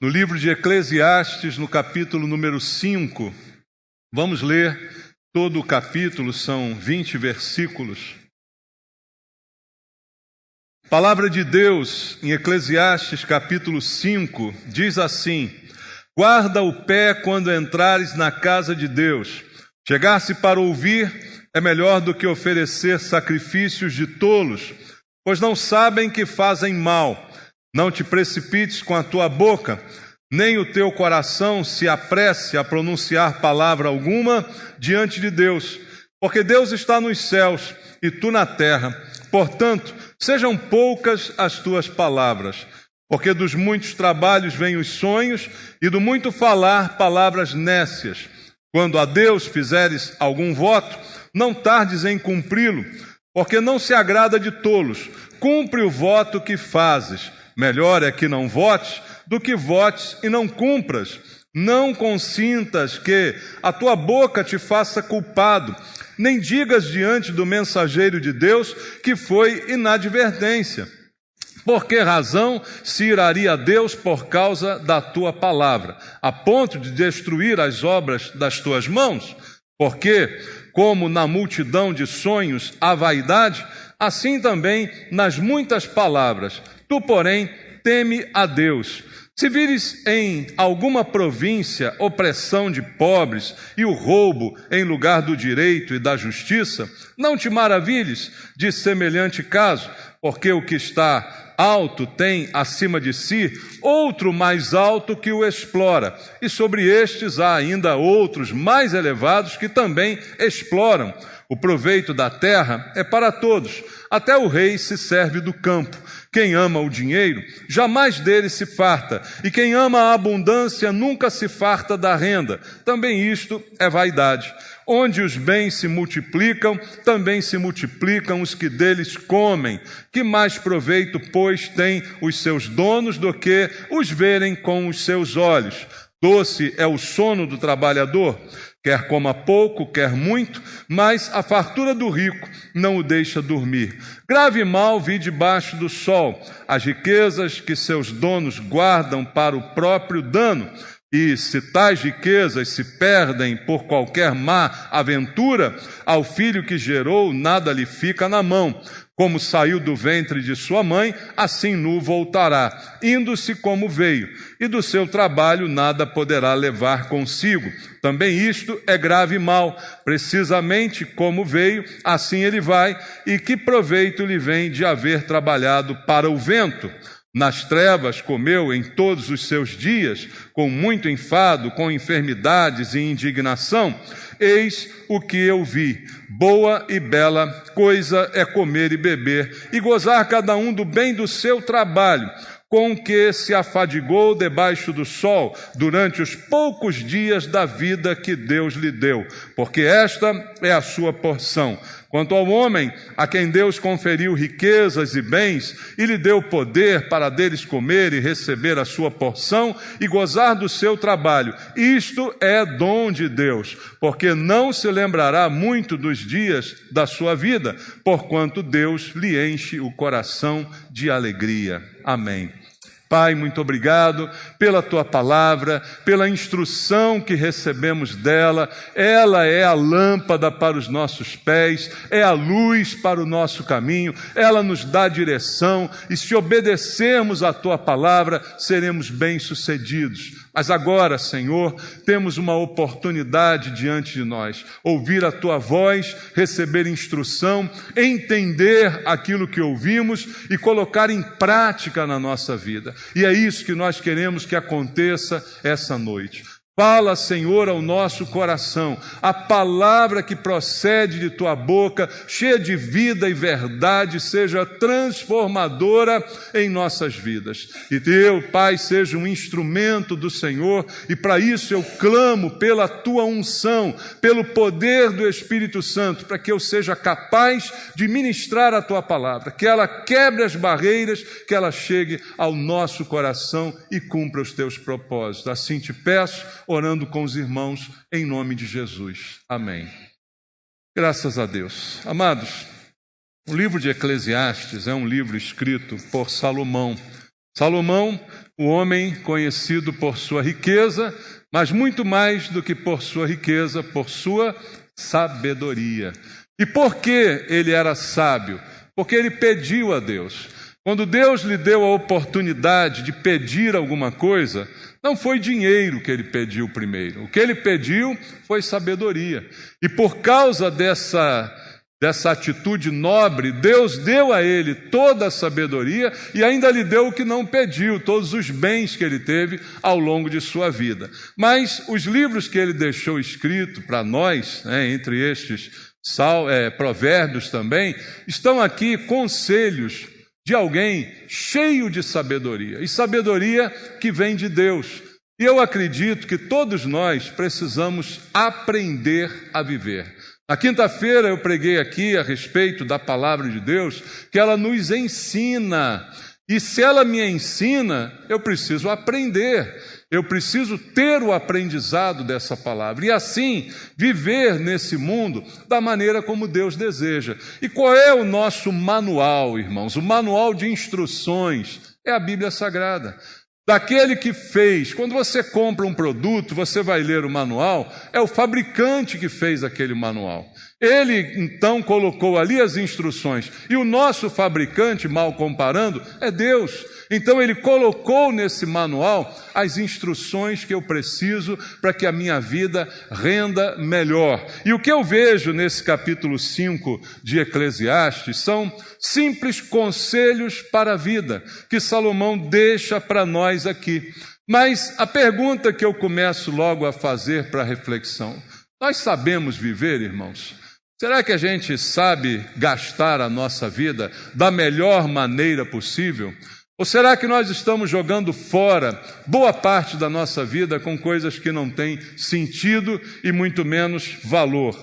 no livro de Eclesiastes, no capítulo número 5. Vamos ler todo o capítulo, são 20 versículos. A palavra de Deus em Eclesiastes, capítulo 5, diz assim: guarda o pé quando entrares na casa de Deus. Chegar-se para ouvir é melhor do que oferecer sacrifícios de tolos, pois não sabem que fazem mal. Não te precipites com a tua boca, nem o teu coração se apresse a pronunciar palavra alguma diante de Deus, porque Deus está nos céus e tu na terra. Portanto, sejam poucas as tuas palavras, porque dos muitos trabalhos vêm os sonhos, e do muito falar palavras nécias. Quando a Deus fizeres algum voto, não tardes em cumpri-lo, porque não se agrada de tolos. Cumpre o voto que fazes. Melhor é que não votes do que votes e não cumpras. Não consintas que a tua boca te faça culpado, nem digas diante do mensageiro de Deus que foi inadvertência. Por que razão se iraria Deus por causa da tua palavra, a ponto de destruir as obras das tuas mãos? Porque, como na multidão de sonhos há vaidade, assim também nas muitas palavras. Tu, porém, teme a Deus. Se vires em alguma província opressão de pobres e o roubo em lugar do direito e da justiça, não te maravilhes de semelhante caso, porque o que está alto tem acima de si outro mais alto que o explora, e sobre estes há ainda outros mais elevados que também exploram. O proveito da terra é para todos, até o rei se serve do campo. Quem ama o dinheiro, jamais dele se farta, e quem ama a abundância nunca se farta da renda. Também isto é vaidade. Onde os bens se multiplicam, também se multiplicam os que deles comem. Que mais proveito, pois, têm os seus donos do que os verem com os seus olhos? Doce é o sono do trabalhador, quer coma pouco, quer muito, mas a fartura do rico não o deixa dormir. Grave mal vi debaixo do sol, as riquezas que seus donos guardam para o próprio dano. E se tais riquezas se perdem por qualquer má aventura, ao filho que gerou nada lhe fica na mão. Como saiu do ventre de sua mãe, assim nu voltará, indo-se como veio, e do seu trabalho nada poderá levar consigo. Também isto é grave mal, precisamente como veio, assim ele vai, e que proveito lhe vem de haver trabalhado para o vento? Nas trevas comeu em todos os seus dias, com muito enfado, com enfermidades e indignação. Eis o que eu vi: boa e bela coisa é comer e beber, e gozar cada um do bem do seu trabalho, com que se afadigou debaixo do sol, durante os poucos dias da vida que Deus lhe deu, porque esta é a sua porção. Quanto ao homem, a quem Deus conferiu riquezas e bens, e lhe deu poder para deles comer e receber a sua porção, e gozar do seu trabalho, isto é dom de Deus, porque não se lembrará muito dos dias da sua vida, porquanto Deus lhe enche o coração de alegria. Amém. Pai, muito obrigado pela Tua palavra, pela instrução que recebemos dela. Ela é a lâmpada para os nossos pés, é a luz para o nosso caminho, ela nos dá direção, e se obedecermos à Tua palavra, seremos bem-sucedidos. Mas agora, Senhor, temos uma oportunidade diante de nós: ouvir a Tua voz, receber instrução, entender aquilo que ouvimos e colocar em prática na nossa vida. E é isso que nós queremos que aconteça essa noite. Fala, Senhor, ao nosso coração, a palavra que procede de Tua boca, cheia de vida e verdade, seja transformadora em nossas vidas. E Teu, Pai, seja um instrumento do Senhor, e para isso eu clamo pela Tua unção, pelo poder do Espírito Santo, para que eu seja capaz de ministrar a Tua palavra, que ela quebre as barreiras, que ela chegue ao nosso coração e cumpra os Teus propósitos. Assim te peço, orando com os irmãos, em nome de Jesus. Amém. Graças a Deus. Amados, o livro de Eclesiastes é um livro escrito por Salomão, Salomão, o homem conhecido por sua riqueza, mas muito mais do que por sua riqueza, por sua sabedoria. E por que ele era sábio? Porque ele pediu a Deus. Quando Deus lhe deu a oportunidade de pedir alguma coisa, não foi dinheiro que ele pediu primeiro. O que ele pediu foi sabedoria. E por causa dessa atitude nobre, Deus deu a ele toda a sabedoria e ainda lhe deu o que não pediu, todos os bens que ele teve ao longo de sua vida. Mas os livros que ele deixou escrito para nós, entre estes provérbios também, estão aqui conselhos de alguém cheio de sabedoria, e sabedoria que vem de Deus. E eu acredito que todos nós precisamos aprender a viver. Na quinta-feira eu preguei aqui a respeito da palavra de Deus, que ela nos ensina, e se ela me ensina, eu preciso aprender, eu preciso ter o aprendizado dessa palavra, e assim viver nesse mundo da maneira como Deus deseja. E qual é o nosso manual, irmãos? O manual de instruções é a Bíblia Sagrada. Daquele que fez, quando você compra um produto, você vai ler o manual, é o fabricante que fez aquele manual. Ele, então, colocou ali as instruções. E o nosso fabricante, mal comparando, é Deus. Então, ele colocou nesse manual as instruções que eu preciso para que a minha vida renda melhor. E o que eu vejo nesse capítulo 5 de Eclesiastes são simples conselhos para a vida que Salomão deixa para nós aqui. Mas a pergunta que eu começo logo a fazer para a reflexão: nós sabemos viver, irmãos? Será que a gente sabe gastar a nossa vida da melhor maneira possível? Ou será que nós estamos jogando fora boa parte da nossa vida com coisas que não têm sentido e muito menos valor?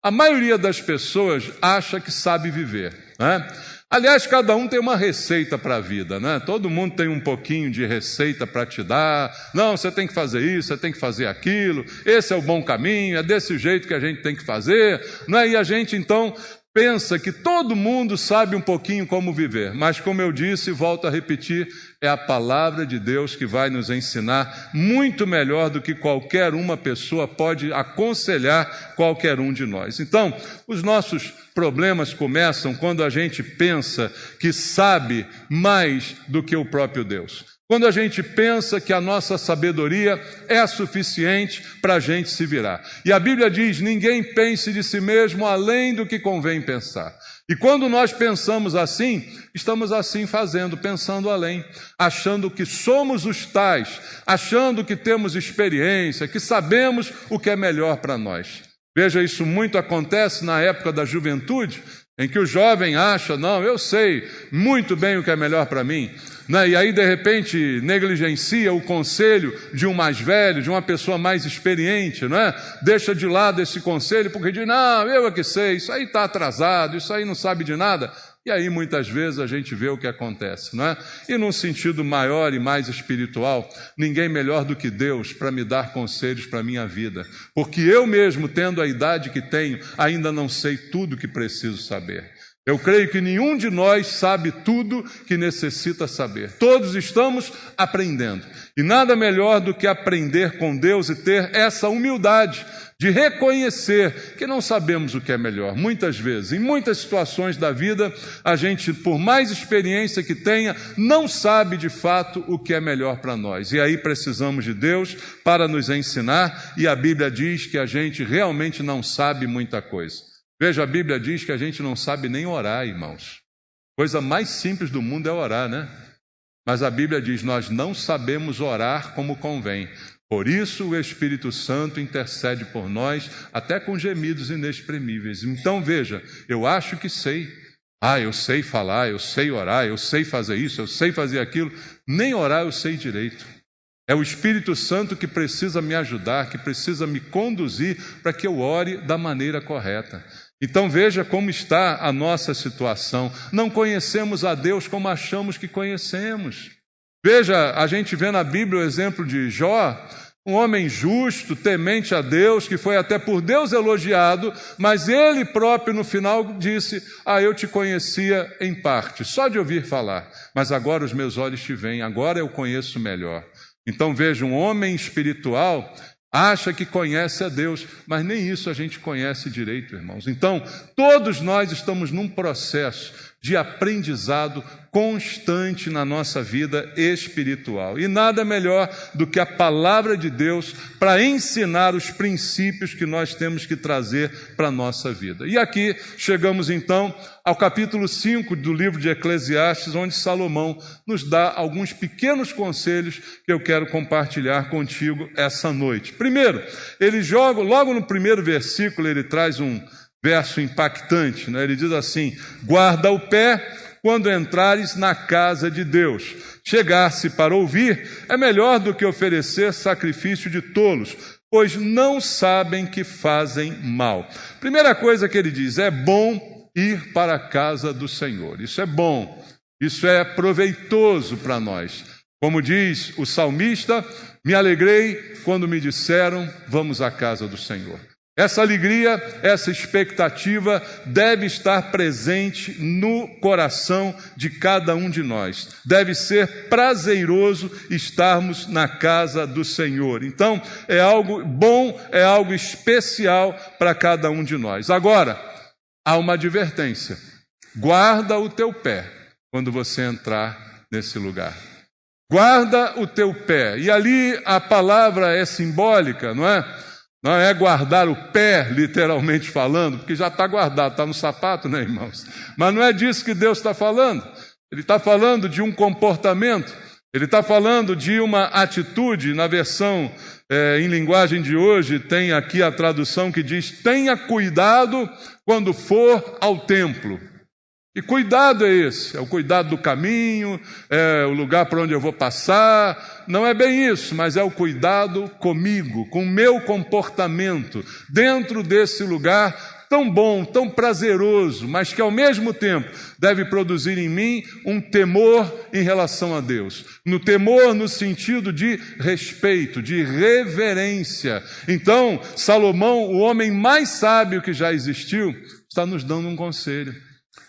A maioria das pessoas acha que sabe viver, né? Aliás, cada um tem uma receita para a vida, né? Todo mundo tem um pouquinho de receita para te dar. Não, você tem que fazer isso, você tem que fazer aquilo. Esse é o bom caminho, é desse jeito que a gente tem que fazer, né? E a gente, então, pensa que todo mundo sabe um pouquinho como viver. Mas, como eu disse e volto a repetir, é a palavra de Deus que vai nos ensinar muito melhor do que qualquer uma pessoa pode aconselhar qualquer um de nós. Então, os nossos problemas começam quando a gente pensa que sabe mais do que o próprio Deus. Quando a gente pensa que a nossa sabedoria é suficiente para a gente se virar. E a Bíblia diz: ninguém pense de si mesmo além do que convém pensar. E quando nós pensamos assim, estamos assim fazendo, pensando além, achando que somos os tais, achando que temos experiência, que sabemos o que é melhor para nós. Veja, isso muito acontece na época da juventude, em que o jovem acha: não, eu sei muito bem o que é melhor para mim, né? E aí, de repente, negligencia o conselho de um mais velho, de uma pessoa mais experiente, né? Deixa de lado esse conselho porque diz: não, eu é que sei, isso aí está atrasado, isso aí não sabe de nada. E aí, muitas vezes, a gente vê o que acontece, não é? E num sentido maior e mais espiritual, ninguém melhor do que Deus para me dar conselhos para a minha vida. Porque eu mesmo, tendo a idade que tenho, ainda não sei tudo que preciso saber. Eu creio que nenhum de nós sabe tudo que necessita saber. Todos estamos aprendendo. E nada melhor do que aprender com Deus e ter essa humildade de reconhecer que não sabemos o que é melhor. Muitas vezes, em muitas situações da vida, a gente, por mais experiência que tenha, não sabe de fato o que é melhor para nós. E aí precisamos de Deus para nos ensinar, e a Bíblia diz que a gente realmente não sabe muita coisa. Veja, a Bíblia diz que a gente não sabe nem orar, irmãos. Coisa mais simples do mundo é orar, né? Mas a Bíblia diz: nós não sabemos orar como convém. Por isso o Espírito Santo intercede por nós, até com gemidos inexprimíveis. Então veja, eu acho que sei. Eu sei falar, eu sei orar, eu sei fazer isso, eu sei fazer aquilo. Nem orar eu sei direito. É o Espírito Santo que precisa me ajudar, que precisa me conduzir para que eu ore da maneira correta. Então veja como está a nossa situação. Não conhecemos a Deus como achamos que conhecemos. Veja, a gente vê na Bíblia o exemplo de Jó, um homem justo, temente a Deus, que foi até por Deus elogiado, mas ele próprio no final disse: eu te conhecia em parte, só de ouvir falar, mas agora os meus olhos te veem, agora eu conheço melhor. Então veja, um homem espiritual acha que conhece a Deus, mas nem isso a gente conhece direito, irmãos. Então, todos nós estamos num processo de aprendizado constante na nossa vida espiritual. E nada melhor do que a palavra de Deus para ensinar os princípios que nós temos que trazer para a nossa vida. E aqui chegamos então ao capítulo 5 do livro de Eclesiastes, onde Salomão nos dá alguns pequenos conselhos que eu quero compartilhar contigo essa noite. Primeiro, ele joga, logo no primeiro versículo, ele traz um verso impactante, né? Ele diz assim: guarda o pé quando entrares na casa de Deus. Chegar-se para ouvir é melhor do que oferecer sacrifício de tolos, pois não sabem que fazem mal. Primeira coisa que ele diz: é bom ir para a casa do Senhor. Isso é bom, isso é proveitoso para nós. Como diz o salmista: me alegrei quando me disseram, vamos à casa do Senhor. Essa alegria, essa expectativa deve estar presente no coração de cada um de nós. Deve ser prazeroso estarmos na casa do Senhor. Então, é algo bom, é algo especial para cada um de nós. Agora, há uma advertência: guarda o teu pé quando você entrar nesse lugar. Guarda o teu pé. E ali a palavra é simbólica, não é? Não é guardar o pé, literalmente falando, porque já está guardado, está no sapato, né, irmãos? Mas não é disso que Deus está falando. Ele está falando de um comportamento, ele está falando de uma atitude. Na versão em linguagem de hoje, tem aqui a tradução que diz: tenha cuidado quando for ao templo. E cuidado é esse, é o cuidado do caminho, é o lugar por onde eu vou passar. Não é bem isso, mas é o cuidado comigo, com o meu comportamento, dentro desse lugar tão bom, tão prazeroso, mas que ao mesmo tempo deve produzir em mim um temor em relação a Deus. No temor no sentido de respeito, de reverência. Então, Salomão, o homem mais sábio que já existiu, está nos dando um conselho.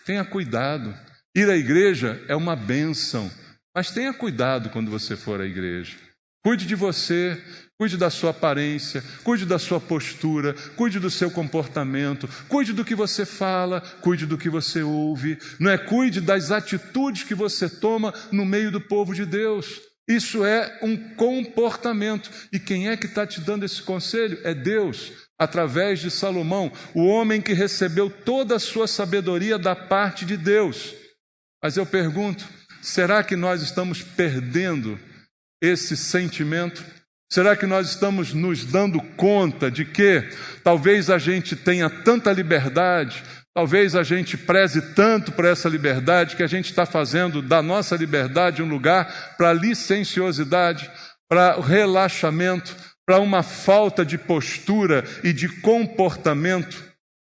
Tenha cuidado. Ir à igreja é uma bênção, mas tenha cuidado quando você for à igreja. Cuide de você, cuide da sua aparência, cuide da sua postura, cuide do seu comportamento, cuide do que você fala, cuide do que você ouve. Não é? Cuide das atitudes que você toma no meio do povo de Deus. Isso é um comportamento. E quem é que está te dando esse conselho? É Deus, através de Salomão, o homem que recebeu toda a sua sabedoria da parte de Deus. Mas eu pergunto, será que nós estamos perdendo esse sentimento? Será que nós estamos nos dando conta de que talvez a gente tenha tanta liberdade, talvez a gente preze tanto por essa liberdade, que a gente está fazendo da nossa liberdade um lugar para licenciosidade, para relaxamento, para uma falta de postura e de comportamento?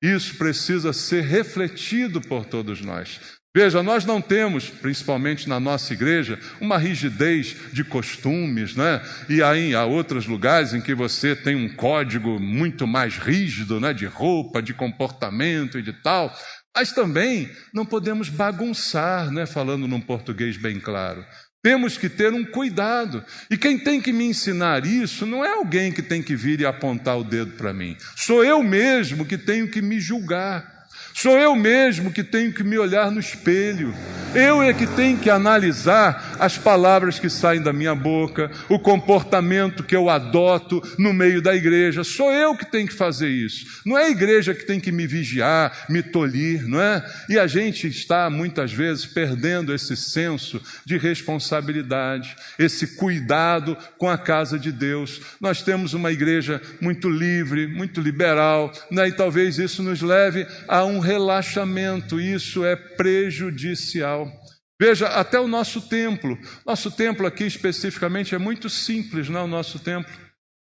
Isso precisa ser refletido por todos nós. Veja, nós não temos, principalmente na nossa igreja, uma rigidez de costumes, né? E aí há outros lugares em que você tem um código muito mais rígido, né? De roupa, de comportamento e de tal. Mas também não podemos bagunçar, né? Falando num português bem claro. Temos que ter um cuidado. E quem tem que me ensinar isso não é alguém que tem que vir e apontar o dedo para mim. Sou eu mesmo que tenho que me julgar. Sou eu mesmo que tenho que me olhar no espelho. Eu é que tenho que analisar as palavras que saem da minha boca, o comportamento que eu adoto no meio da igreja. Sou eu que tenho que fazer isso. Não é a igreja que tem que me vigiar, me tolir, não é? E a gente está, muitas vezes, perdendo esse senso de responsabilidade, esse cuidado com a casa de Deus. Nós temos uma igreja muito livre, muito liberal, né? E talvez isso nos leve a um relaxamento. Isso é prejudicial. Veja, até o nosso templo aqui especificamente é muito simples, não é o nosso templo?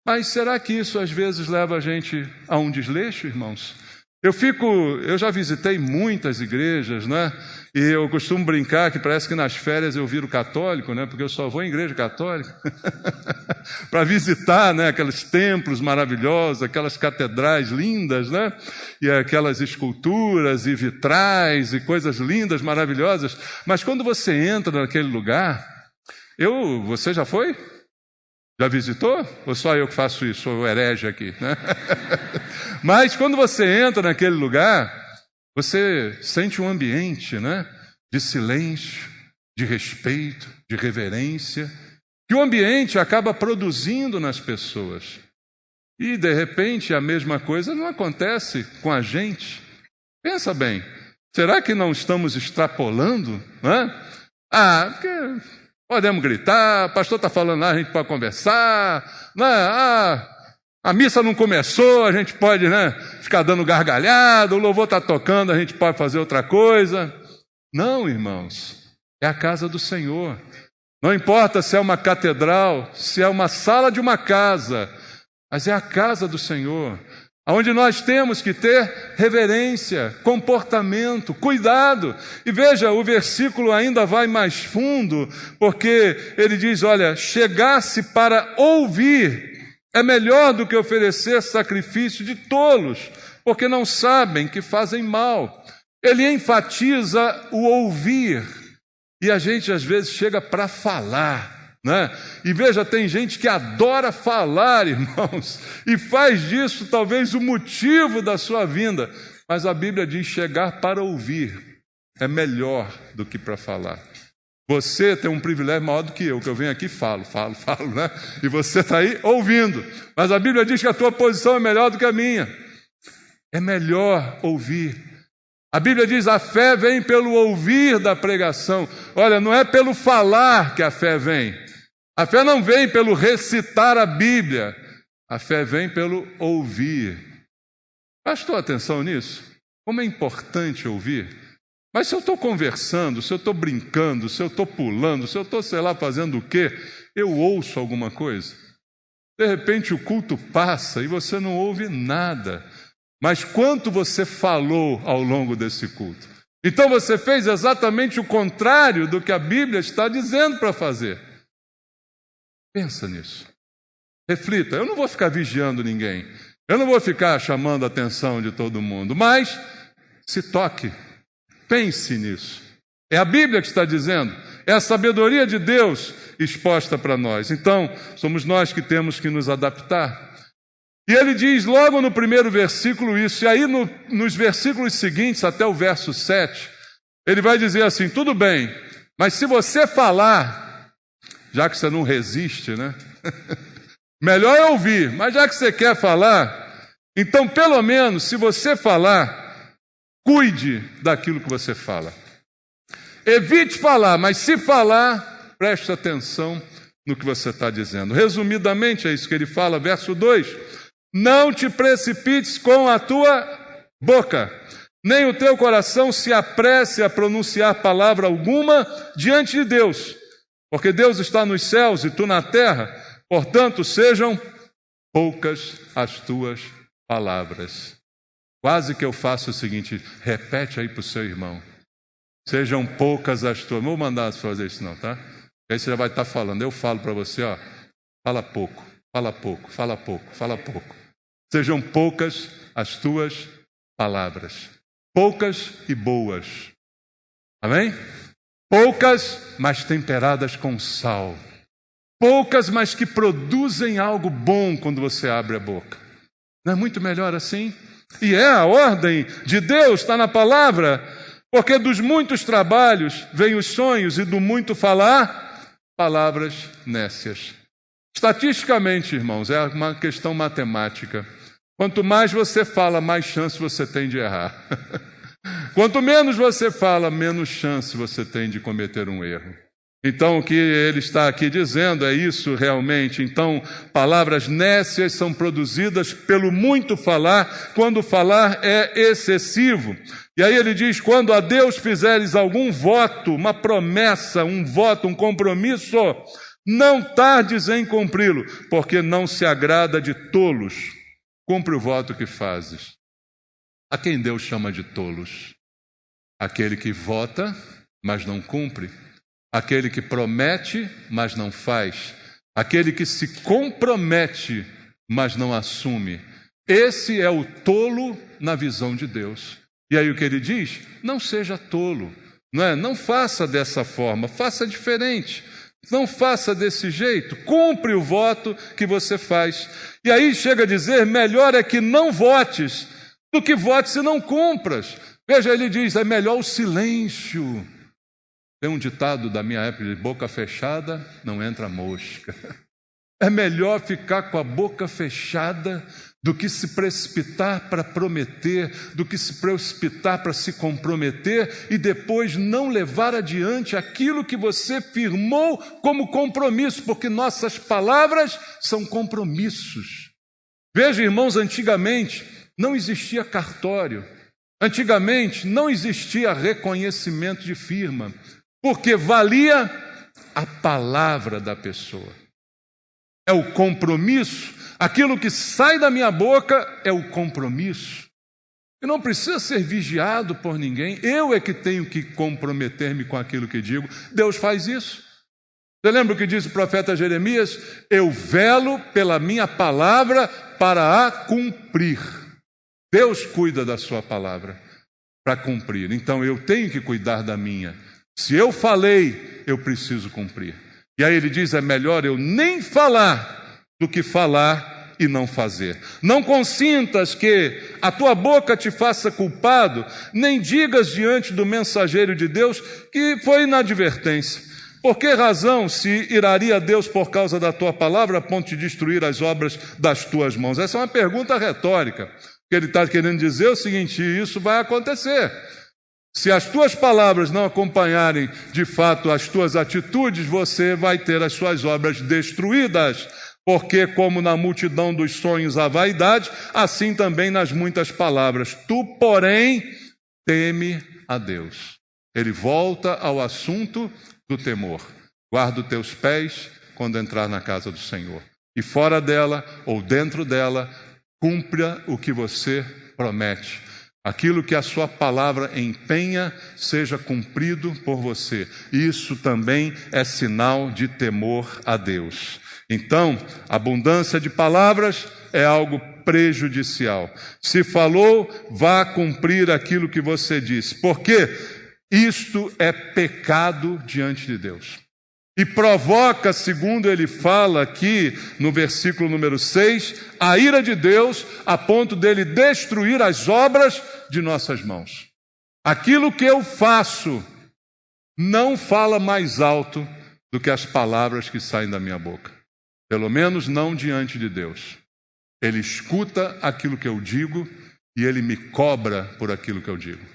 Mas será que isso às vezes leva a gente a um desleixo, irmãos? Eu já visitei muitas igrejas, né? E eu costumo brincar que parece que nas férias eu viro católico, né? Porque eu só vou em igreja católica para visitar, né? Aqueles templos maravilhosos, aquelas catedrais lindas, né? E aquelas esculturas e vitrais e coisas lindas, maravilhosas. Mas quando você entra naquele lugar, você já foi? Já visitou? Ou só eu que faço isso? Sou o herege aqui, né? Mas quando você entra naquele lugar, você sente um ambiente, né? De silêncio, de respeito, de reverência, que o ambiente acaba produzindo nas pessoas. E, de repente, a mesma coisa não acontece com a gente. Pensa bem, será que não estamos extrapolando? Né? Porque podemos gritar, o pastor está falando lá, a gente pode conversar, né? A missa não começou, a gente pode, né, ficar dando gargalhada, o louvor está tocando, a gente pode fazer outra coisa. Não, irmãos, é a casa do Senhor. Não importa se é uma catedral, se é uma sala de uma casa, mas é a casa do Senhor, onde nós temos que ter reverência, comportamento, cuidado. E veja, o versículo ainda vai mais fundo, porque ele diz, olha, chegasse para ouvir é melhor do que oferecer sacrifício de tolos, porque não sabem que fazem mal. Ele enfatiza o ouvir, e a gente às vezes chega para falar, né? E veja, tem gente que adora falar, irmãos, e faz disso talvez o motivo da sua vinda, mas a Bíblia diz chegar para ouvir é melhor do que para falar. Você tem um privilégio maior do que eu venho aqui e falo, né? E você está aí ouvindo. Mas a Bíblia diz que a tua posição é melhor do que a minha. É melhor ouvir. A Bíblia diz, a fé vem pelo ouvir da pregação. Olha, não é pelo falar que a fé vem. A fé não vem pelo recitar a Bíblia. A fé vem pelo ouvir. Prestou atenção nisso? Como é importante ouvir? Mas se eu estou conversando, se eu estou brincando, se eu estou pulando, se eu estou, sei lá, fazendo o quê, eu ouço alguma coisa. De repente o culto passa e você não ouve nada. Mas quanto você falou ao longo desse culto? Então você fez exatamente o contrário do que a Bíblia está dizendo para fazer. Pensa nisso. Reflita, eu não vou ficar vigiando ninguém. Eu não vou ficar chamando a atenção de todo mundo. Mas se toque. Pense nisso. É a Bíblia que está dizendo, é a sabedoria de Deus exposta para nós. Então, somos nós que temos que nos adaptar. E ele diz logo no primeiro versículo isso, e aí nos versículos seguintes, até o verso 7, ele vai dizer assim, tudo bem, mas se você falar, já que você não resiste, né? Melhor é ouvir, mas já que você quer falar, então pelo menos, se você falar, cuide daquilo que você fala. Evite falar, mas se falar, preste atenção no que você está dizendo. Resumidamente, é isso que ele fala, verso 2. Não te precipites com a tua boca, nem o teu coração se apresse a pronunciar palavra alguma diante de Deus, porque Deus está nos céus e tu na terra, portanto, sejam poucas as tuas palavras. Quase que eu faço o seguinte, repete aí para o seu irmão. Sejam poucas as tuas... Não vou mandar você fazer isso não, tá? Aí você já vai estar falando. Eu falo para você, ó, fala pouco, fala pouco, fala pouco, fala pouco. Sejam poucas as tuas palavras. Poucas e boas. Amém? Poucas, mas temperadas com sal. Poucas, mas que produzem algo bom quando você abre a boca. Não é muito melhor assim? E é a ordem de Deus, está na palavra, porque dos muitos trabalhos vêm os sonhos e do muito falar, palavras nécias. Estatisticamente, irmãos, é uma questão matemática. Quanto mais você fala, mais chance você tem de errar. Quanto menos você fala, menos chance você tem de cometer um erro. Então, o que ele está aqui dizendo é isso realmente. Então, palavras nécias são produzidas pelo muito falar, quando falar é excessivo. E aí ele diz, quando a Deus fizeres algum voto, uma promessa, um voto, um compromisso, não tardes em cumpri-lo, porque não se agrada de tolos. Cumpre o voto que fazes. A quem Deus chama de tolos? Aquele que vota, mas não cumpre. Aquele que promete, mas não faz. Aquele que se compromete, mas não assume. Esse é o tolo na visão de Deus. E aí o que ele diz? Não seja tolo. Não faça dessa forma, faça diferente. Não faça desse jeito, cumpre o voto que você faz. E aí chega a dizer, melhor é que não votes do que votes e não cumpras. Veja, ele diz, é melhor o silêncio. Tem um ditado da minha época, de boca fechada não entra mosca. É melhor ficar com a boca fechada do que se precipitar para prometer, do que se precipitar para se comprometer e depois não levar adiante aquilo que você firmou como compromisso, porque nossas palavras são compromissos. Veja, irmãos, antigamente não existia cartório, antigamente não existia reconhecimento de firma, porque valia a palavra da pessoa. É o compromisso, aquilo que sai da minha boca é o compromisso. E não precisa ser vigiado por ninguém, eu é que tenho que comprometer-me com aquilo que digo. Deus faz isso. Você lembra o que diz o profeta Jeremias? Eu velo pela minha palavra para a cumprir. Deus cuida da sua palavra para cumprir, então eu tenho que cuidar da minha. Se eu falei, eu preciso cumprir. E aí ele diz, é melhor eu nem falar do que falar e não fazer. Não consintas que a tua boca te faça culpado, nem digas diante do mensageiro de Deus que foi inadvertência. Por que razão se iraria Deus por causa da tua palavra a ponto de destruir as obras das tuas mãos? Essa é uma pergunta retórica. O que ele está querendo dizer é o seguinte, isso vai acontecer. Se as tuas palavras não acompanharem de fato as tuas atitudes, você vai ter as suas obras destruídas, porque como na multidão dos sonhos há vaidade, assim também nas muitas palavras. Tu, porém, teme a Deus. Ele volta ao assunto do temor. Guarda os teus pés quando entrar na casa do Senhor. E fora dela ou dentro dela, cumpra o que você promete. Aquilo que a sua palavra empenha, seja cumprido por você. Isso também é sinal de temor a Deus. Então, abundância de palavras é algo prejudicial. Se falou, vá cumprir aquilo que você disse. Porque isto é pecado diante de Deus. E provoca, segundo ele fala aqui no versículo número 6, a ira de Deus a ponto dele destruir as obras de nossas mãos. Aquilo que eu faço não fala mais alto do que as palavras que saem da minha boca. Pelo menos não diante de Deus. Ele escuta aquilo que eu digo e ele me cobra por aquilo que eu digo.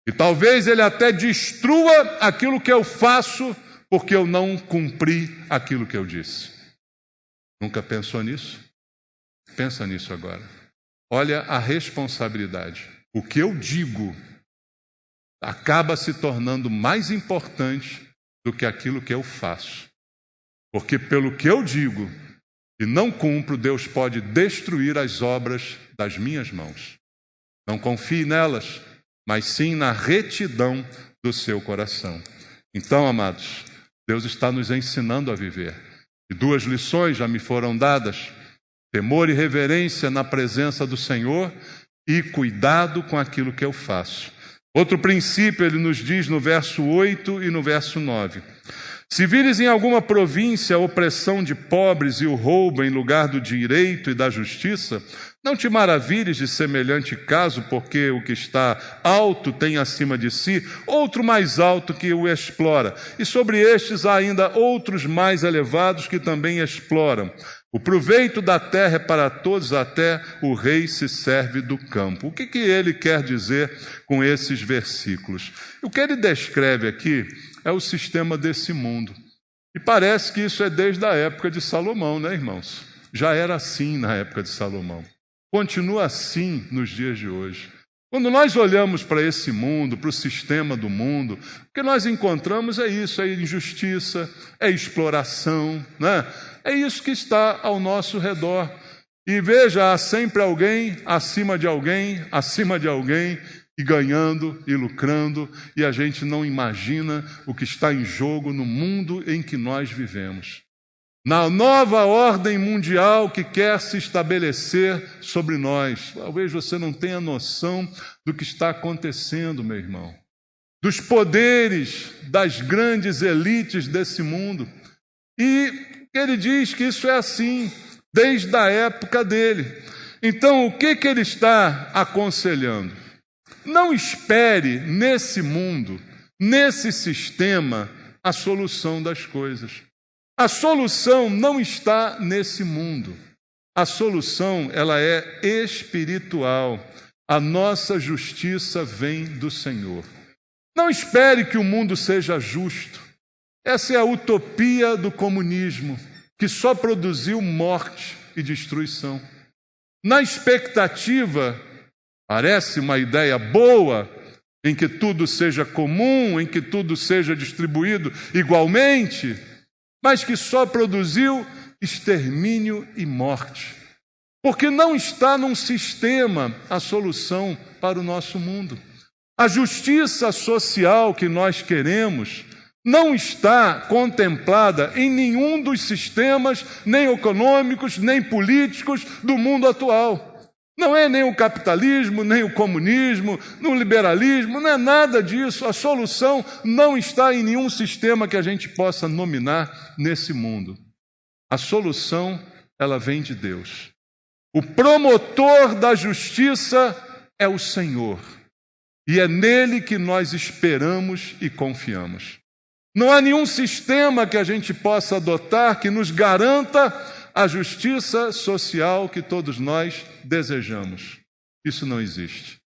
E talvez ele até destrua aquilo que eu faço porque eu não cumpri aquilo que eu disse. Nunca pensou nisso? Pensa nisso agora. Olha a responsabilidade. O que eu digo acaba se tornando mais importante do que aquilo que eu faço. Porque pelo que eu digo e não cumpro, Deus pode destruir as obras das minhas mãos. Não confie nelas, mas sim na retidão do seu coração. Então, amados, Deus está nos ensinando a viver. E 2 lições já me foram dadas. Temor e reverência na presença do Senhor e cuidado com aquilo que eu faço. Outro princípio ele nos diz no verso 8 e no verso 9. Se vires em alguma província a opressão de pobres e o roubo em lugar do direito e da justiça, não te maravilhes de semelhante caso, porque o que está alto tem acima de si outro mais alto que o explora, e sobre estes há ainda outros mais elevados que também exploram. O proveito da terra é para todos, até o rei se serve do campo. O que ele quer dizer com esses versículos? O que ele descreve aqui é o sistema desse mundo. E parece que isso é desde a época de Salomão, né, irmãos? Já era assim na época de Salomão. Continua assim nos dias de hoje. Quando nós olhamos para esse mundo, para o sistema do mundo, o que nós encontramos é isso, é injustiça, é exploração, né? É isso que está ao nosso redor. E veja, há sempre alguém acima de alguém, e ganhando e lucrando, e a gente não imagina o que está em jogo no mundo em que nós vivemos. Na nova ordem mundial que quer se estabelecer sobre nós. Talvez você não tenha noção do que está acontecendo, meu irmão. Dos poderes das grandes elites desse mundo. E ele diz que isso é assim, desde a época dele. Então, o que ele está aconselhando? Não espere nesse mundo, nesse sistema, a solução das coisas. A solução não está nesse mundo. A solução, ela é espiritual. A nossa justiça vem do Senhor. Não espere que o mundo seja justo. Essa é a utopia do comunismo, que só produziu morte e destruição. Na expectativa, parece uma ideia boa, em que tudo seja comum, em que tudo seja distribuído igualmente, mas que só produziu extermínio e morte. Porque não está num sistema a solução para o nosso mundo. A justiça social que nós queremos não está contemplada em nenhum dos sistemas, nem econômicos, nem políticos do mundo atual. Não é nem o capitalismo, nem o comunismo, nem o liberalismo, não é nada disso. A solução não está em nenhum sistema que a gente possa nominar nesse mundo. A solução, ela vem de Deus. O promotor da justiça é o Senhor. E é nele que nós esperamos e confiamos. Não há nenhum sistema que a gente possa adotar que nos garanta a justiça social que todos nós desejamos. Isso não existe.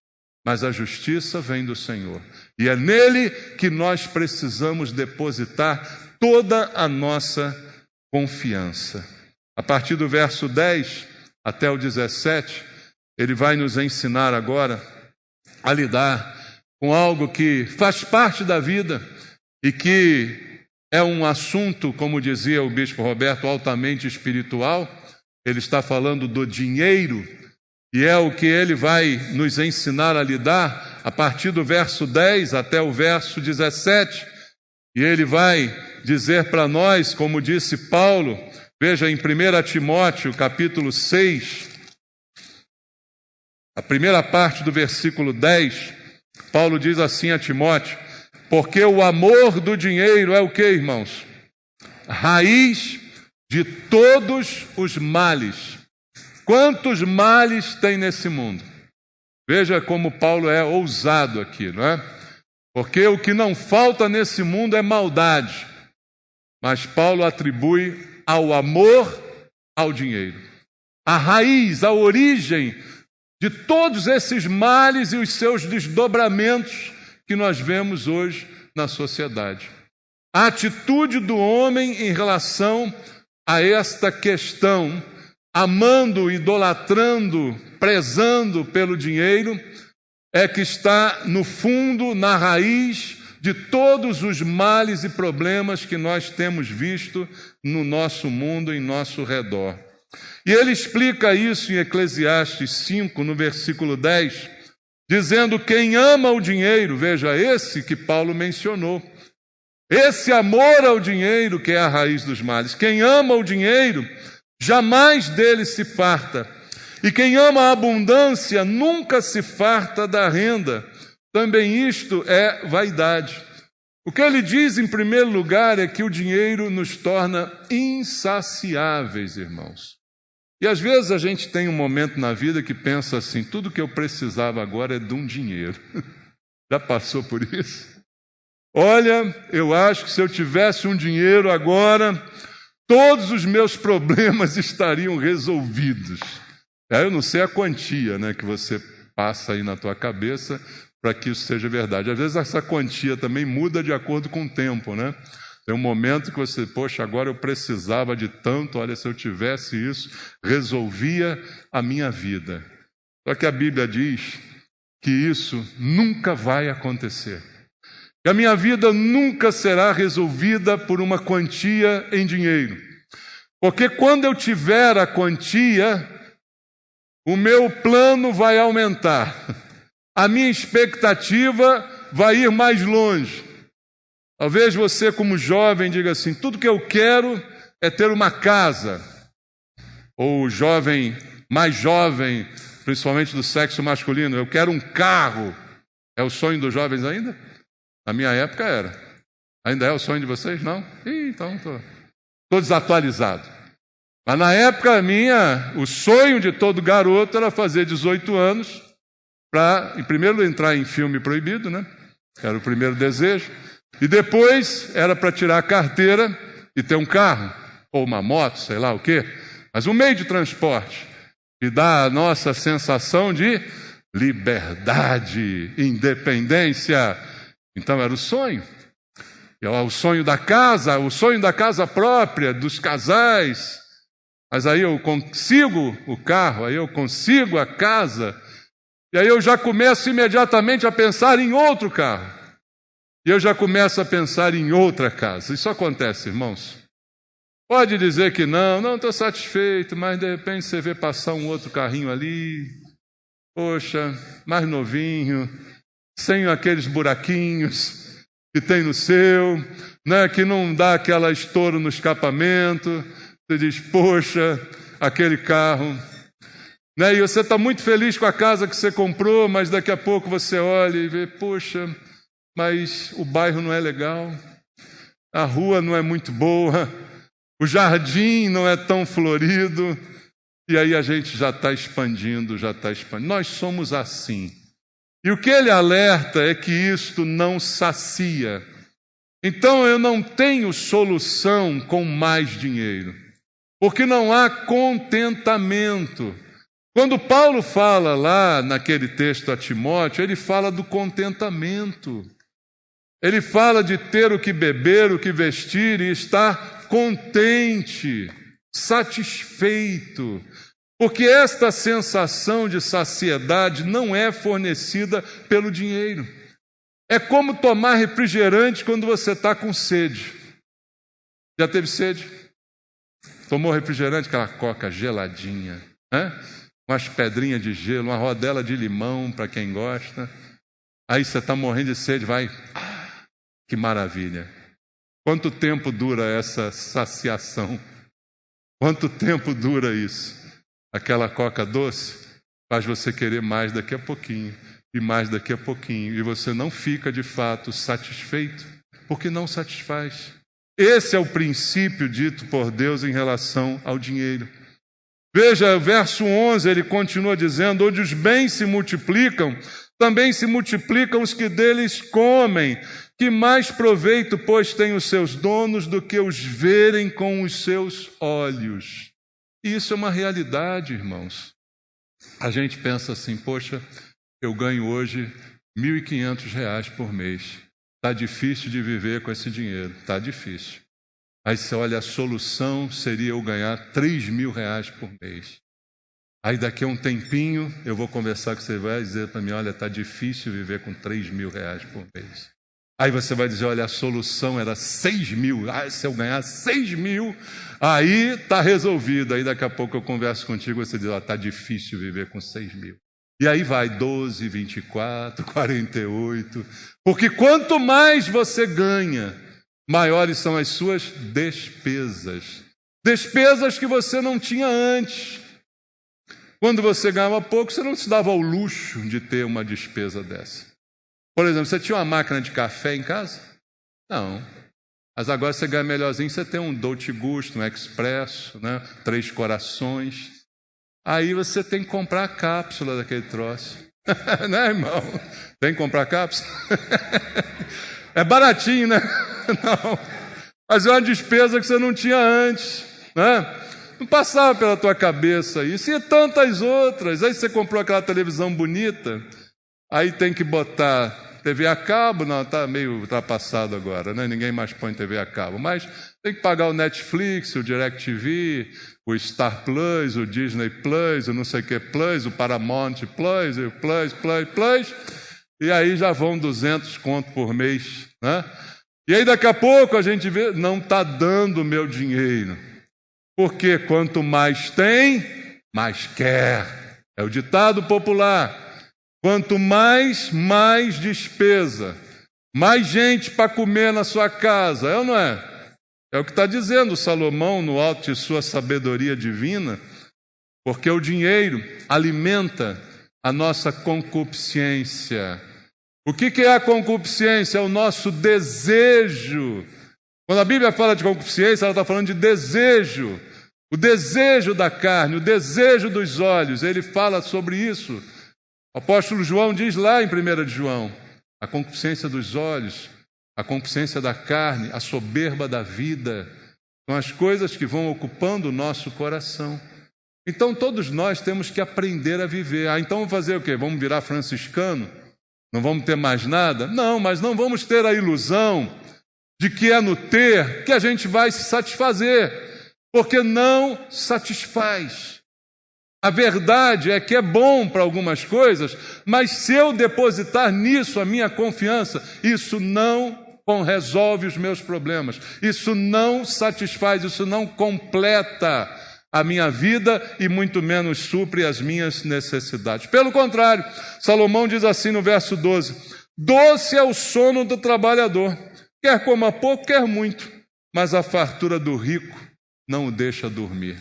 Mas a justiça vem do Senhor. E é nele que nós precisamos depositar toda a nossa confiança. A partir do verso 10 até o 17, ele vai nos ensinar agora a lidar com algo que faz parte da vida e que é um assunto, como dizia o bispo Roberto, altamente espiritual. Ele está falando do dinheiro e é o que ele vai nos ensinar a lidar a partir do verso 10 até o verso 17. E ele vai dizer para nós, como disse Paulo, veja em 1 Timóteo, capítulo 6, a primeira parte do versículo 10, Paulo diz assim a Timóteo: porque o amor do dinheiro é o que, irmãos? Raiz de todos os males. Quantos males tem nesse mundo? Veja como Paulo é ousado aqui, não é? Porque o que não falta nesse mundo é maldade. Mas Paulo atribui ao amor ao dinheiro. A raiz, a origem de todos esses males e os seus desdobramentos que nós vemos hoje na sociedade. A atitude do homem em relação a esta questão, amando, idolatrando, prezando pelo dinheiro, é que está no fundo, na raiz de todos os males e problemas que nós temos visto no nosso mundo, em nosso redor. E ele explica isso em Eclesiastes 5, no versículo 10, dizendo: quem ama o dinheiro, veja, esse que Paulo mencionou, esse amor ao dinheiro que é a raiz dos males. Quem ama o dinheiro, jamais dele se farta. E quem ama a abundância, nunca se farta da renda. Também isto é vaidade. O que ele diz, em primeiro lugar, é que o dinheiro nos torna insaciáveis, irmãos. E às vezes a gente tem um momento na vida que pensa assim: tudo que eu precisava agora é de um dinheiro. Já passou por isso? Olha, eu acho que se eu tivesse um dinheiro agora, todos os meus problemas estariam resolvidos. Eu não sei a quantia, né, que você passa aí na tua cabeça para que isso seja verdade. Às vezes essa quantia também muda de acordo com o tempo, né? Tem um momento que você, poxa, agora eu precisava de tanto, olha, se eu tivesse isso, resolvia a minha vida. Só que a Bíblia diz que isso nunca vai acontecer. Que a minha vida nunca será resolvida por uma quantia em dinheiro. Porque quando eu tiver a quantia, o meu plano vai aumentar, a minha expectativa vai ir mais longe. Talvez você, como jovem, diga assim: tudo que eu quero é ter uma casa. Ou o jovem, mais jovem, principalmente do sexo masculino: eu quero um carro. É o sonho dos jovens ainda? Na minha época era. Ainda é o sonho de vocês? Não? Então estou desatualizado. Mas na época minha, o sonho de todo garoto era fazer 18 anos para, em primeiro, entrar em filme proibido, né? Era o primeiro desejo. E depois era para tirar a carteira e ter um carro, ou uma moto, sei lá o quê. Mas um meio de transporte que dá a nossa sensação de liberdade, independência. Então era o sonho. O sonho da casa própria, dos casais. Mas aí eu consigo o carro, aí eu consigo a casa, e aí eu já começo imediatamente a pensar em outro carro. E eu já começo a pensar em outra casa. Isso acontece, irmãos. Pode dizer que não estou satisfeito, mas de repente você vê passar um outro carrinho ali, poxa, mais novinho, sem aqueles buraquinhos que tem no seu, né, que não dá aquela estouro no escapamento. Você diz: poxa, aquele carro, né? E você está muito feliz com a casa que você comprou, mas daqui a pouco você olha e vê: poxa, mas o bairro não é legal, a rua não é muito boa, o jardim não é tão florido, e aí a gente já está expandindo. Nós somos assim. E o que ele alerta é que isto não sacia. Então eu não tenho solução com mais dinheiro, porque não há contentamento. Quando Paulo fala lá naquele texto a Timóteo, ele fala do contentamento. Ele fala de ter o que beber, o que vestir e estar contente, satisfeito. Porque esta sensação de saciedade não é fornecida pelo dinheiro. É como tomar refrigerante quando você está com sede. Já teve sede? Tomou refrigerante, aquela coca geladinha, né? Umas pedrinhas de gelo, uma rodela de limão para quem gosta. Aí você está morrendo de sede, vai. Que maravilha! Quanto tempo dura essa saciação? Quanto tempo dura isso? Aquela coca doce faz você querer mais daqui a pouquinho, e mais daqui a pouquinho, e você não fica de fato satisfeito, porque não satisfaz. Esse é o princípio dito por Deus em relação ao dinheiro. Veja, o verso 11, ele continua dizendo: onde os bens se multiplicam, também se multiplicam os que deles comem. Que mais proveito, pois, têm os seus donos do que os verem com os seus olhos? E isso é uma realidade, irmãos. A gente pensa assim: poxa, eu ganho hoje R$1.500 por mês. Está difícil de viver com esse dinheiro, está difícil. Aí você olha, a solução seria eu ganhar R$3.000 por mês. Aí daqui a um tempinho eu vou conversar com você, vai dizer para mim: olha, está difícil viver com R$3.000 por mês. Aí você vai dizer: olha, a solução era 6.000. Se eu ganhar 6.000, aí está resolvido. Aí daqui a pouco eu converso contigo e você diz: está difícil viver com 6.000. E aí vai 12, 24, 48. Porque quanto mais você ganha, maiores são as suas despesas. Despesas que você não tinha antes. Quando você ganhava pouco, você não se dava ao luxo de ter uma despesa dessa. Por exemplo, você tinha uma máquina de café em casa? Não. Mas agora você ganha melhorzinho, você tem um Dolce Gusto, um Expresso, né? 3 Corações. Aí você tem que comprar a cápsula daquele troço. Né, irmão? Tem que comprar a cápsula? É baratinho, né? Não. Mas é uma despesa que você não tinha antes, né? Não passava pela tua cabeça isso. E tantas outras. Aí você comprou aquela televisão bonita, aí tem que botar TV a cabo. Não, está meio ultrapassado agora, né? Ninguém mais põe TV a cabo. Mas tem que pagar o Netflix, o DirecTV, o Star Plus, o Disney Plus, o não sei o que Plus, o Paramount Plus, o Plus. E aí já vão 200 conto por mês, né? E aí daqui a pouco a gente vê, não está dando o meu dinheiro. Porque quanto mais tem, mais quer. É o ditado popular: quanto mais despesa, mais gente para comer na sua casa, é ou não é? É o que está dizendo Salomão no alto de sua sabedoria divina, porque o dinheiro alimenta a nossa concupiscência. O que é a concupiscência? É o nosso desejo. Quando a Bíblia fala de concupiscência, ela está falando de desejo. O desejo da carne, o desejo dos olhos. Ele fala sobre isso. O apóstolo João diz lá em 1 de João: a concupiscência dos olhos, a concupiscência da carne, a soberba da vida, são as coisas que vão ocupando o nosso coração. Então todos nós temos que aprender a viver. Então vamos fazer o quê? Vamos virar franciscano? Não vamos ter mais nada? Não, mas não vamos ter a ilusão de que é no ter que a gente vai se satisfazer, porque não satisfaz. A verdade é que é bom para algumas coisas, mas se eu depositar nisso a minha confiança, isso não resolve os meus problemas, isso não satisfaz, isso não completa a minha vida e muito menos supre as minhas necessidades. Pelo contrário, Salomão diz assim no verso 12: doce é o sono do trabalhador, quer coma pouco, quer muito, mas a fartura do rico não o deixa dormir.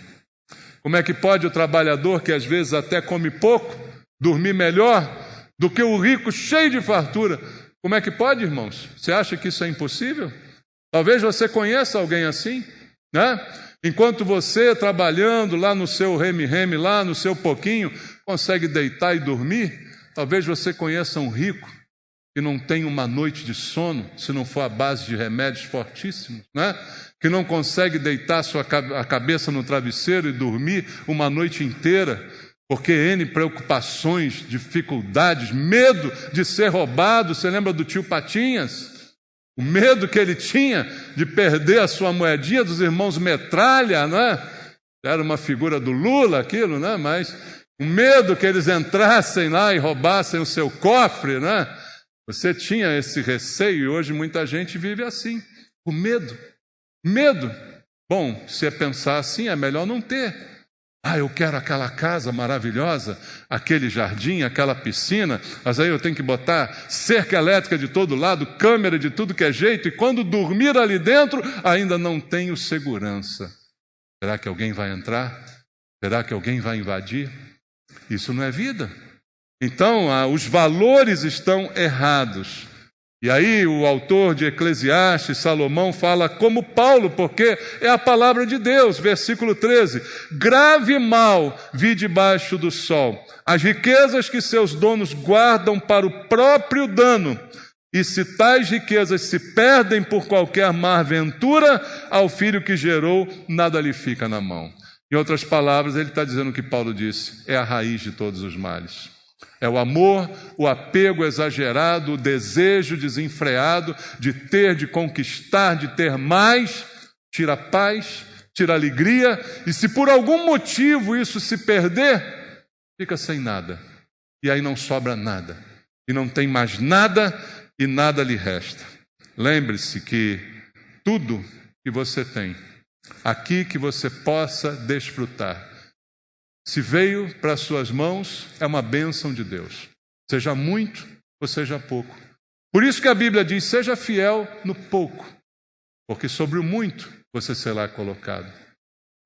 Como é que pode o trabalhador, que às vezes até come pouco, dormir melhor do que o rico cheio de fartura? Como é que pode, irmãos? Você acha que isso é impossível? Talvez você conheça alguém assim, né? Enquanto você, trabalhando lá no seu reme-reme, lá no seu pouquinho, consegue deitar e dormir, talvez você conheça um rico que não tem uma noite de sono, se não for à base de remédios fortíssimos, né? Que não consegue deitar a cabeça no travesseiro e dormir uma noite inteira, porque N preocupações, dificuldades, medo de ser roubado. Você lembra do tio Patinhas? O medo que ele tinha de perder a sua moedinha dos irmãos Metralha, não é? Era uma figura do Lula aquilo, né? Mas o medo que eles entrassem lá e roubassem o seu cofre, né? Você tinha esse receio e hoje muita gente vive assim, com medo. Medo. Bom, se é pensar assim, é melhor não ter. Eu quero aquela casa maravilhosa, aquele jardim, aquela piscina, mas aí eu tenho que botar cerca elétrica de todo lado, câmera de tudo que é jeito, e quando dormir ali dentro, ainda não tenho segurança. Será que alguém vai entrar? Será que alguém vai invadir? Isso não é vida. Então, os valores estão errados. E aí o autor de Eclesiastes, Salomão, fala como Paulo, porque é a palavra de Deus, versículo 13: grave mal vi debaixo do sol, as riquezas que seus donos guardam para o próprio dano, e se tais riquezas se perdem por qualquer má ventura, ao filho que gerou nada lhe fica na mão. Em outras palavras, ele está dizendo o que Paulo disse: é a raiz de todos os males. É o amor, o apego exagerado, o desejo desenfreado de ter, de conquistar, de ter mais, tira a paz, tira a alegria, e se por algum motivo isso se perder, fica sem nada. E aí não sobra nada. E não tem mais nada e nada lhe resta. Lembre-se que tudo que você tem, aqui que você possa desfrutar, se veio para as suas mãos, é uma bênção de Deus. Seja muito ou seja pouco. Por isso que a Bíblia diz: seja fiel no pouco, porque sobre o muito você será colocado.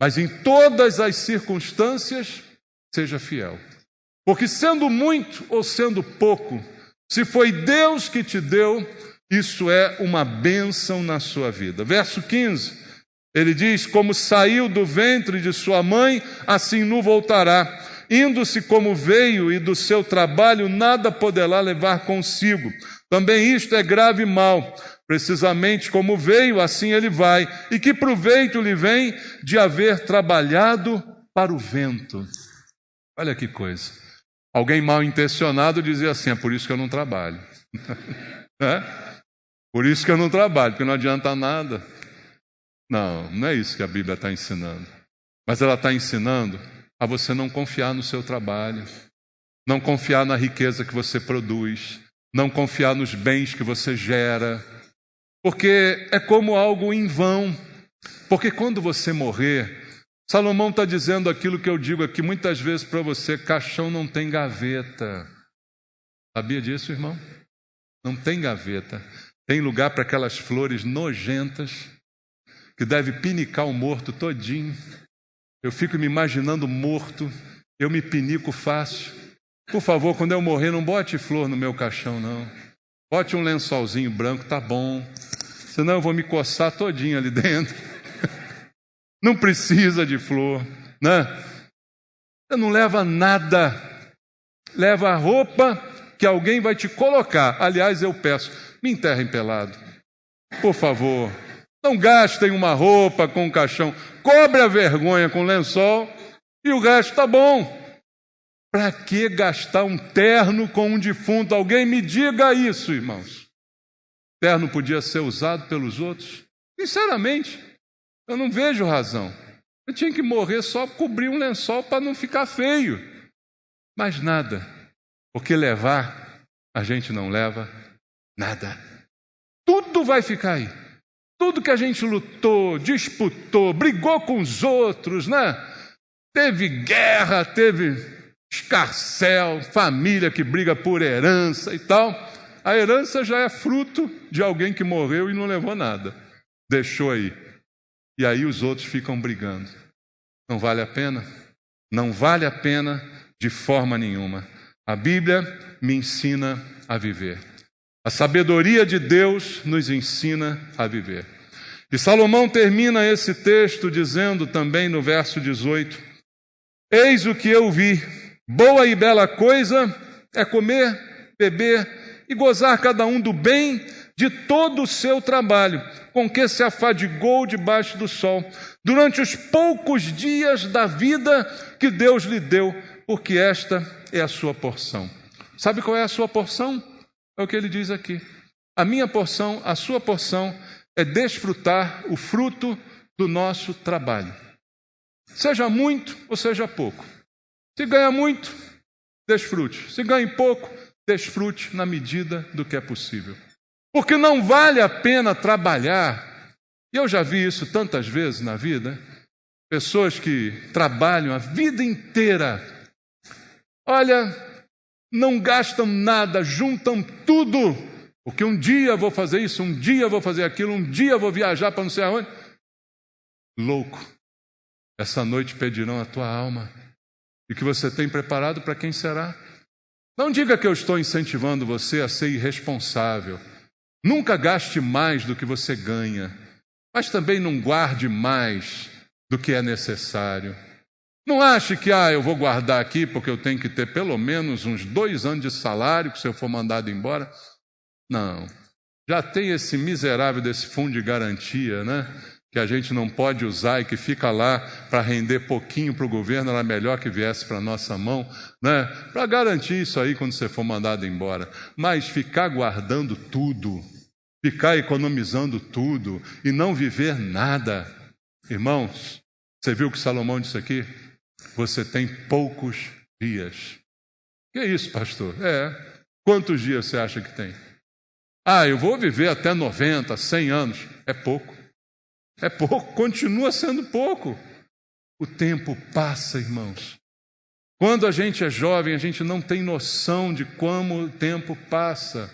Mas em todas as circunstâncias, seja fiel. Porque sendo muito ou sendo pouco, se foi Deus que te deu, isso é uma bênção na sua vida. Verso 15. Ele diz: como saiu do ventre de sua mãe, assim nu voltará. Indo-se como veio, e do seu trabalho nada poderá levar consigo. Também isto é grave mal. Precisamente como veio, assim ele vai. E que proveito lhe vem de haver trabalhado para o vento? Olha que coisa. Alguém mal intencionado dizia assim: é por isso que eu não trabalho. É? Por isso que eu não trabalho, porque não adianta nada. Não, não é isso que a Bíblia está ensinando. Mas ela está ensinando a você não confiar no seu trabalho, não confiar na riqueza que você produz, não confiar nos bens que você gera, porque é como algo em vão. Porque quando você morrer, Salomão está dizendo aquilo que eu digo aqui muitas vezes para você: caixão não tem gaveta. Sabia disso, irmão? Não tem gaveta. Tem lugar para aquelas flores nojentas que deve pinicar o morto todinho. Eu fico me imaginando morto, eu me pinico fácil. Por favor, quando eu morrer, não bote flor no meu caixão, não. Bote um lençolzinho branco, tá bom. Senão eu vou me coçar todinho ali dentro. Não precisa de flor, né? Você não leva nada. Leva a roupa que alguém vai te colocar. Aliás, eu peço, me enterrem pelado. Por favor, não gastem uma roupa com um caixão. Cobre a vergonha com lençol e o resto tá bom. Para que gastar um terno com um defunto? Alguém me diga isso, irmãos. Terno podia ser usado pelos outros? Sinceramente, eu não vejo razão. Eu tinha que morrer só cobrir um lençol para não ficar feio. Mas nada, porque levar, a gente não leva nada. Tudo vai ficar aí. Tudo que a gente lutou, disputou, brigou com os outros, né? Teve guerra, teve escarcéu, família que briga por herança e tal. A herança já é fruto de alguém que morreu e não levou nada. Deixou aí. E aí os outros ficam brigando. Não vale a pena? Não vale a pena de forma nenhuma. A Bíblia me ensina a viver. A sabedoria de Deus nos ensina a viver. E Salomão termina esse texto dizendo também no verso 18: eis o que eu vi, boa e bela coisa é comer, beber e gozar cada um do bem de todo o seu trabalho, com que se afadigou debaixo do sol, durante os poucos dias da vida que Deus lhe deu, porque esta é a sua porção. Sabe qual é a sua porção? É o que ele diz aqui. A minha porção, a sua porção, é desfrutar o fruto do nosso trabalho. Seja muito ou seja pouco. Se ganha muito, desfrute. Se ganha pouco, desfrute na medida do que é possível. Porque não vale a pena trabalhar. E eu já vi isso tantas vezes na vida. Pessoas que trabalham a vida inteira. Olha, não gastam nada, juntam tudo. Porque um dia vou fazer isso, um dia vou fazer aquilo, um dia vou viajar para não sei aonde. Louco. Essa noite pedirão a tua alma. E o que você tem preparado para quem será? Não diga que eu estou incentivando você a ser irresponsável. Nunca gaste mais do que você ganha. Mas também não guarde mais do que é necessário. Não ache que eu vou guardar aqui porque eu tenho que ter pelo menos uns 2 anos de salário, que se eu for mandado embora. Não. Já tem esse miserável desse fundo de garantia, né? Que a gente não pode usar e que fica lá para render pouquinho para o governo, era melhor que viesse para a nossa mão, né? Para garantir isso aí quando você for mandado embora. Mas ficar guardando tudo, ficar economizando tudo e não viver nada. Irmãos, você viu o que Salomão disse aqui? Você tem poucos dias. Que isso, pastor? Quantos dias você acha que tem? Eu vou viver até 90, 100 anos. É pouco. É pouco, continua sendo pouco. O tempo passa, irmãos. Quando a gente é jovem, a gente não tem noção de como o tempo passa.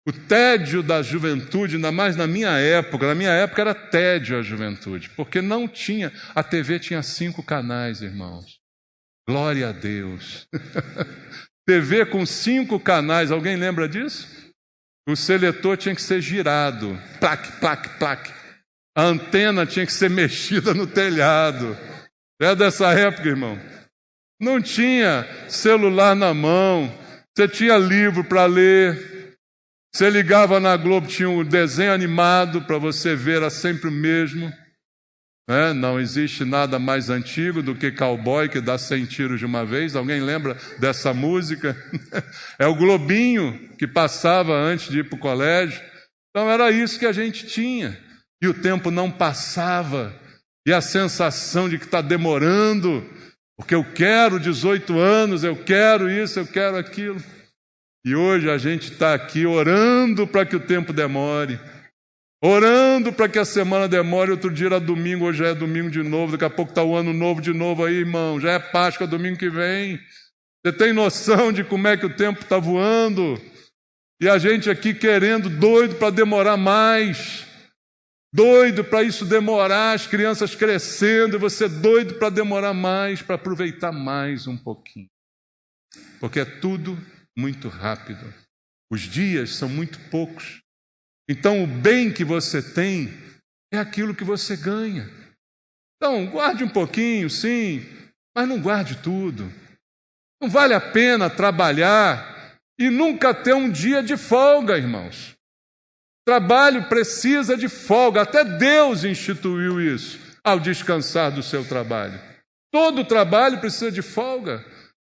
O tédio da juventude, ainda mais na minha época era tédio a juventude, porque não tinha, a TV tinha 5 canais, irmãos. Glória a Deus. TV com 5 canais, alguém lembra disso? O seletor tinha que ser girado, plaque, plaque, plaque. A antena tinha que ser mexida no telhado. É dessa época, irmão. Não tinha celular na mão, você tinha livro para ler. Você ligava na Globo, tinha um desenho animado para você ver, era sempre o mesmo. Não existe nada mais antigo do que cowboy que dá 100 tiros de uma vez. Alguém lembra dessa música? É o Globinho que passava antes de ir para o colégio. Então era isso que a gente tinha. E o tempo não passava. E a sensação de que está demorando. Porque eu quero 18 anos, eu quero isso, eu quero aquilo. E hoje a gente está aqui orando para que o tempo demore. orando para que a semana demore. Outro dia era domingo, hoje já é domingo de novo, daqui a pouco está o ano novo de novo aí, irmão, já é Páscoa domingo que vem. Você tem noção de como é que o tempo está voando? E a gente aqui querendo, doido para demorar mais, doido para isso demorar, as crianças crescendo, e você doido para demorar mais, para aproveitar mais um pouquinho. Porque é tudo muito rápido. Os dias são muito poucos. Então o bem que você tem é aquilo que você ganha. Então guarde um pouquinho, sim, mas não guarde tudo. Não vale a pena trabalhar e nunca ter um dia de folga, irmãos. Trabalho precisa de folga, até Deus instituiu isso ao descansar do seu trabalho. Todo trabalho precisa de folga.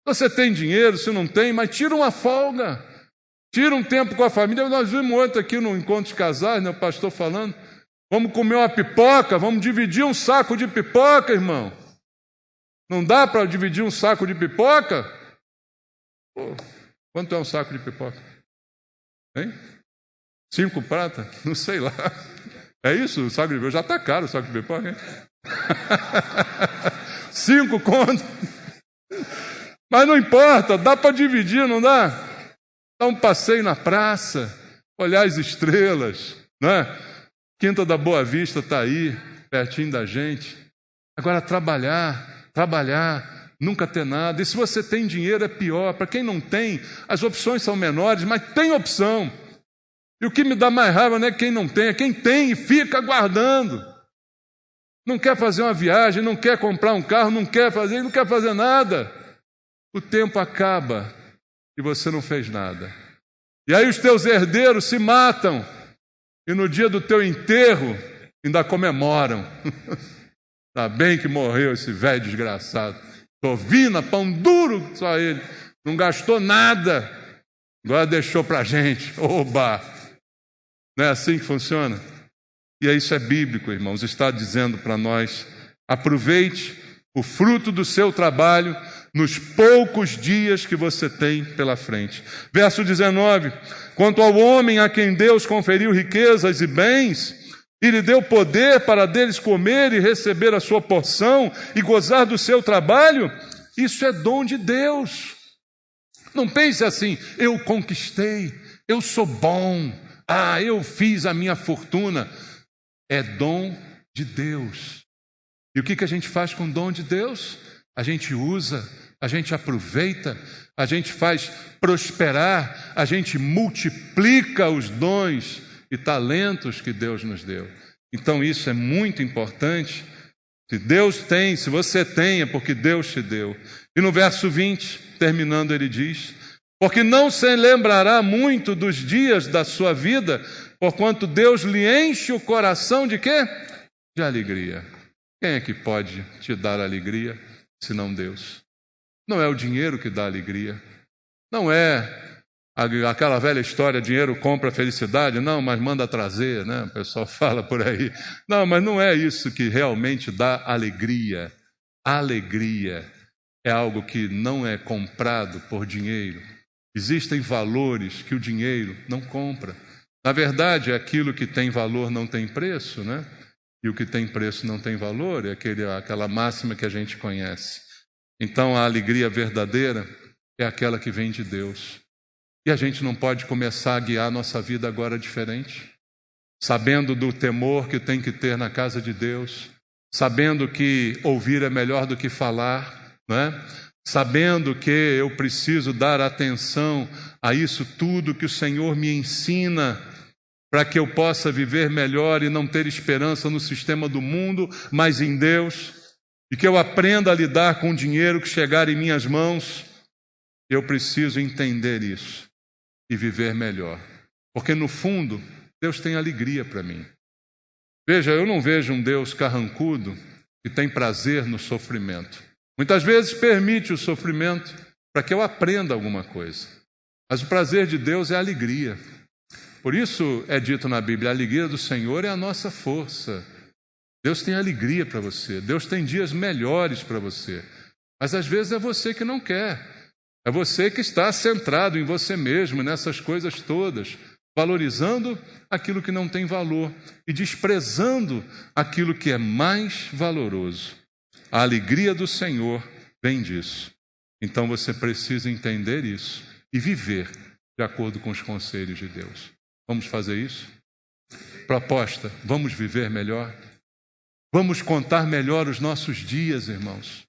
Você tem dinheiro, se não tem, mas tira uma folga. Tira um tempo com a família. Nós vimos ontem aqui no encontro de casais, né, o pastor falando, vamos comer uma pipoca, vamos dividir um saco de pipoca, irmão. Não dá para dividir um saco de pipoca? Pô, quanto é um saco de pipoca? Hein? 5 prata? Não sei lá. É isso? O saco de pipoca? Já está caro o saco de pipoca, hein? 5 conto. Mas não importa, dá para dividir, não dá? Dá um passeio na praça, olhar as estrelas, né? Quinta da Boa Vista está aí, pertinho da gente. Agora trabalhar, nunca ter nada. E se você tem dinheiro é pior. Para quem não tem, as opções são menores, mas tem opção. E o que me dá mais raiva não é quem não tem, é quem tem e fica aguardando. Não quer fazer uma viagem, não quer comprar um carro, não quer fazer nada. O tempo acaba e você não fez nada. E aí os teus herdeiros se matam e no dia do teu enterro ainda comemoram. Tá bem que morreu esse velho desgraçado. Tovina, pão duro, só ele. Não gastou nada. Agora deixou pra gente. Oba! Não é assim que funciona? E isso é bíblico, irmãos. Está dizendo para nós, aproveite o fruto do seu trabalho nos poucos dias que você tem pela frente. Verso 19. Quanto ao homem a quem Deus conferiu riquezas e bens, e lhe deu poder para deles comer e receber a sua porção e gozar do seu trabalho, isso é dom de Deus. Não pense assim, eu conquistei, eu sou bom, eu fiz a minha fortuna. É dom de Deus. E o que a gente faz com o dom de Deus? A gente usa, a gente aproveita, a gente faz prosperar, a gente multiplica os dons e talentos que Deus nos deu. Então isso é muito importante. Se Deus tem, se você tem, é porque Deus te deu. E no verso 20, terminando, ele diz: porque não se lembrará muito dos dias da sua vida, porquanto Deus lhe enche o coração de quê? De alegria. Quem é que pode te dar alegria, senão Deus? Não é o dinheiro que dá alegria. Não é aquela velha história, dinheiro compra felicidade. Não, mas manda trazer, né? O pessoal fala por aí. Não, mas não é isso que realmente dá alegria. Alegria é algo que não é comprado por dinheiro. Existem valores que o dinheiro não compra. Na verdade, aquilo que tem valor não tem preço, né? E o que tem preço não tem valor, é aquela máxima que a gente conhece. Então, a alegria verdadeira é aquela que vem de Deus. E a gente não pode começar a guiar a nossa vida agora diferente, sabendo do temor que tem que ter na casa de Deus, sabendo que ouvir é melhor do que falar, né? Sabendo que eu preciso dar atenção a isso tudo que o Senhor me ensina, para que eu possa viver melhor e não ter esperança no sistema do mundo, mas em Deus, e que eu aprenda a lidar com o dinheiro que chegar em minhas mãos. Eu preciso entender isso e viver melhor, porque no fundo Deus tem alegria para mim. Veja, eu não vejo um Deus carrancudo que tem prazer no sofrimento. Muitas vezes permite o sofrimento para que eu aprenda alguma coisa, mas o prazer de Deus é a alegria. Por isso é dito na Bíblia, a alegria do Senhor é a nossa força. Deus tem alegria para você, Deus tem dias melhores para você, mas às vezes é você que não quer, é você que está centrado em você mesmo, nessas coisas todas. valorizando aquilo que não tem valor e desprezando aquilo que é mais valoroso. A alegria do Senhor vem disso. Então você precisa entender isso e viver de acordo com os conselhos de Deus. Vamos fazer isso? Proposta, vamos viver melhor? Vamos contar melhor os nossos dias, irmãos.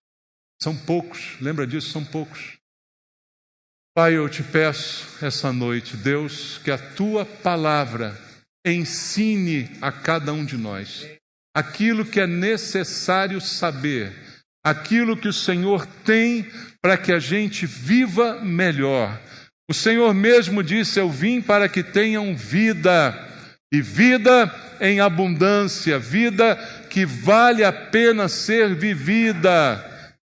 São poucos, lembra disso? São poucos. Pai, eu te peço essa noite, Deus, que a Tua palavra ensine a cada um de nós aquilo que é necessário saber, aquilo que o Senhor tem para que a gente viva melhor. O Senhor mesmo disse: eu vim para que tenham vida, e vida em abundância, vida que vale a pena ser vivida.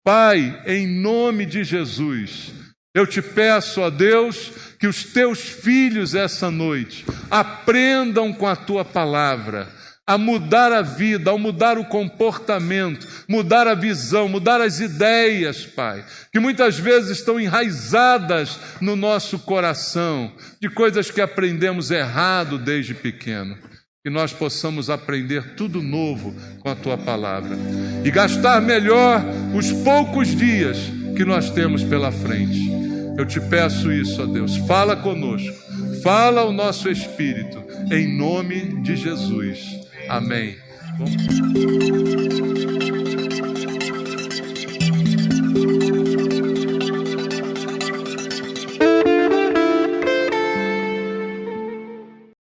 Pai, em nome de Jesus, eu te peço, ó Deus, que os teus filhos essa noite aprendam com a tua palavra a mudar a vida, a mudar o comportamento, mudar a visão, mudar as ideias, Pai, que muitas vezes estão enraizadas no nosso coração, de coisas que aprendemos errado desde pequeno. Que nós possamos aprender tudo novo com a tua palavra e gastar melhor os poucos dias que nós temos pela frente. Eu te peço isso, ó Deus, fala conosco, fala ao nosso espírito, em nome de Jesus. Amém.